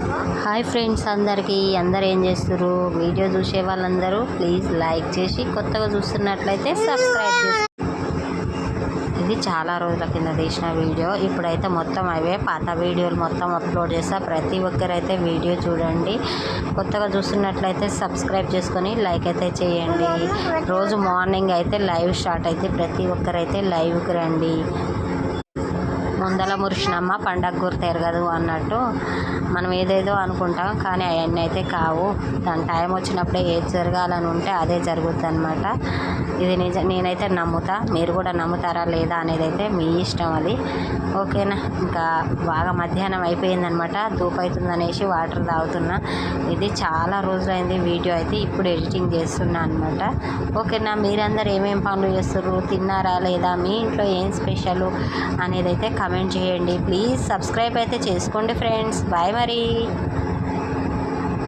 Hi friends, అందరూ ఏం చేస్తున్నారు? వీడియో చూసే వాళ్ళందరూ ప్లీజ్ లైక్ చేసి, కొత్తగా చూస్తున్నట్లయితే సబ్స్క్రైబ్ చేసి. ఇది చాలా రోజుల కింద తీసిన వీడియో. ఇప్పుడైతే మొత్తం అవే పాత వీడియోలు మొత్తం అప్లోడ్ చేస్తా. ప్రతి ఒక్కరైతే వీడియో చూడండి. కొత్తగా చూస్తున్నట్లయితే సబ్స్క్రైబ్ చేసుకొని లైక్ అయితే చేయండి. రోజు మార్నింగ్ అయితే లైవ్ స్టార్ట్ అయితే ప్రతి ఒక్కరైతే లైవ్కి రండి. ముందల మురిసినమ్మ పండగ గుర్తేరు కదా అన్నట్టు మనం ఏదేదో అనుకుంటాం, కానీ అవన్నీ అయితే కావు. దాని టైం వచ్చినప్పుడే ఏది జరగాలని ఉంటే అదే జరుగుతుంది అనమాట. ఇది నేనైతే నమ్ముతా. మీరు కూడా నమ్ముతారా లేదా అనేది అయితే మీ ఇష్టం, అది ఓకేనా. ఇంకా బాగా మధ్యాహ్నం అయిపోయిందనమాట. ధూపు అవుతుందనేసి వాటర్ తాగుతున్నా. ఇది చాలా రోజులైంది వీడియో అయితే ఇప్పుడు ఎడిటింగ్ చేస్తున్నా అనమాట. ఓకేనా. మీరందరూ ఏమేమి పనులు చేస్తున్నారు, తిన్నారా లేదా, మీ ఇంట్లో ఏం స్పెషల్ అనేది అయితే కమెంట్ చేయండి. ప్లీజ్ సబ్స్క్రైబ్ అయితే చేసుకోండి ఫ్రెండ్స్. బాయ్ మరి.